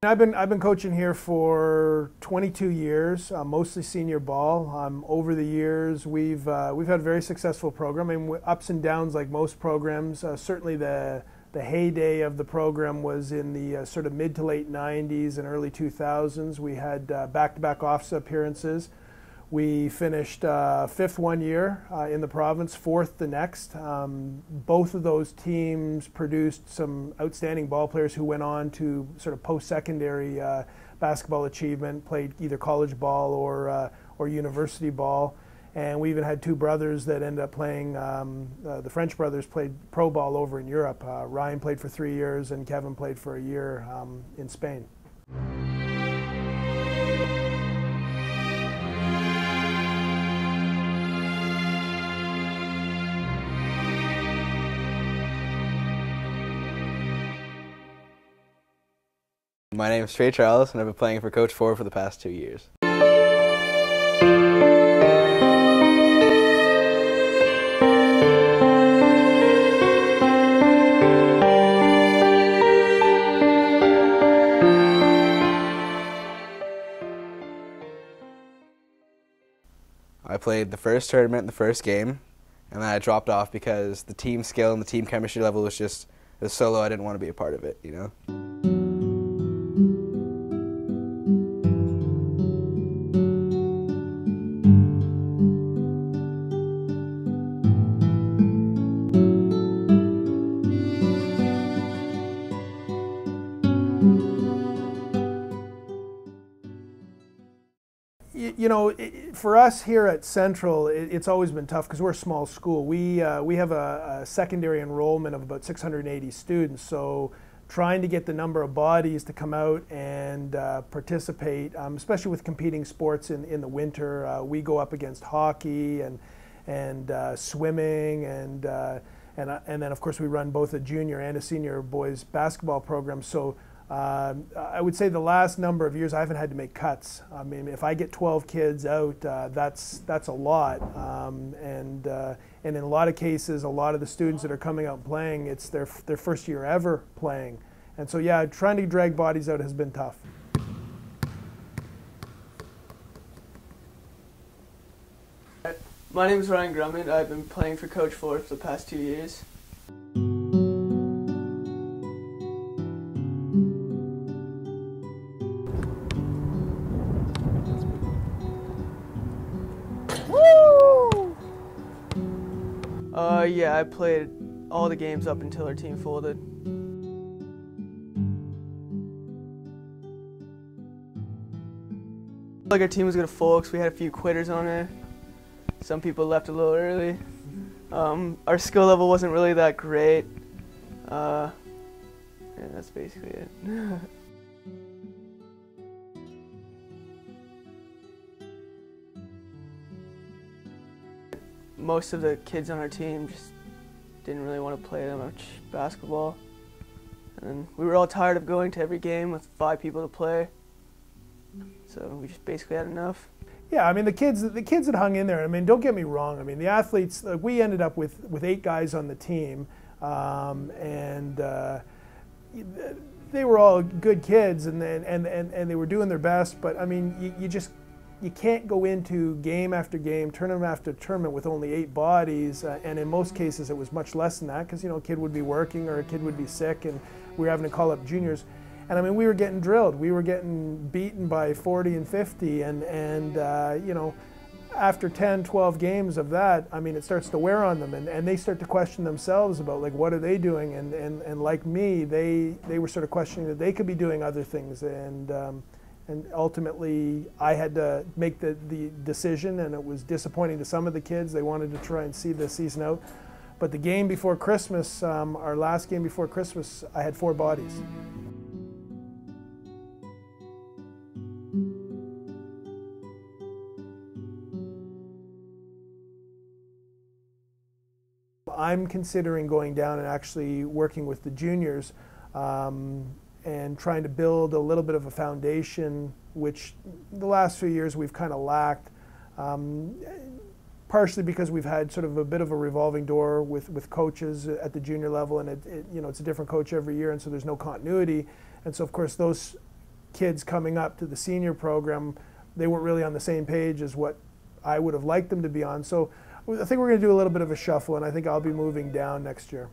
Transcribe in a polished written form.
I've been coaching here for 22 years, mostly senior ball. Over the years, we've had a very successful program. I mean, ups and downs like most programs. Certainly, the heyday of the program was in the sort of mid to late 90s and early 2000s. We had back-to-back office appearances. We finished fifth one year in the province, fourth the next. Both of those teams produced some outstanding ball players who went on to sort of post-secondary basketball achievement, played either college ball or university ball. And we even had two brothers that ended up playing, the French brothers played pro ball over in Europe. Ryan played for 3 years and Kevin played for a year in Spain. My name is Trey Charles, and I've been playing for Coach Ford for the past 2 years. I played the first tournament in the first game, and then I dropped off because the team skill and the team chemistry level was just so low I didn't want to be a part of it, you know? You know, for us here at Central, it's always been tough because we're a small school. We have a secondary enrollment of about 680 students, so trying to get the number of bodies to come out and participate, especially with competing sports in the winter. We go up against hockey and swimming and then of course we run both a junior and a senior boys basketball program. So I would say the last number of years I haven't had to make cuts. I mean, if I get 12 kids out, that's a lot. And in a lot of cases, a lot of the students that are coming out and playing, it's their first year ever playing. And so yeah, trying to drag bodies out has been tough. My name is Ryan Grummond. I've been playing for Coach Ford for the past 2 years. Yeah, I played all the games up until our team folded. Like our team was gonna fold because we had a few quitters on it. Some people left a little early. Our skill level wasn't really that great. Yeah, that's basically it. Most of the kids on our team just didn't really want to play that much basketball. And we were all tired of going to every game with 5 people to play. So we just basically had enough. Yeah, I mean the kids that hung in there, I mean, don't get me wrong, I mean the athletes, we ended up with 8 guys on the team, and they were all good kids and they were doing their best, but I mean you can't go into game after game, tournament after tournament with only 8 bodies, and in most cases it was much less than that because, you know, a kid would be working or a kid would be sick and we were having to call up juniors. And I mean, we were getting drilled. We were getting beaten by 40 and 50 and you know, after 10, 12 games of that, I mean, it starts to wear on them and they start to question themselves about, like, what are they doing? And like me, they were sort of questioning that they could be doing other things. And ultimately, I had to make the decision, and it was disappointing to some of the kids. They wanted to try and see the season out. But the game before Christmas, our last game before Christmas, I had 4 bodies. I'm considering going down and actually working with the juniors. And trying to build a little bit of a foundation, which the last few years we've kind of lacked, partially because we've had sort of a bit of a revolving door with coaches at the junior level, and you know, it's a different coach every year, and so there's no continuity. And so of course those kids coming up to the senior program, they weren't really on the same page as what I would have liked them to be on. So I think we're going to do a little bit of a shuffle, and I think I'll be moving down next year.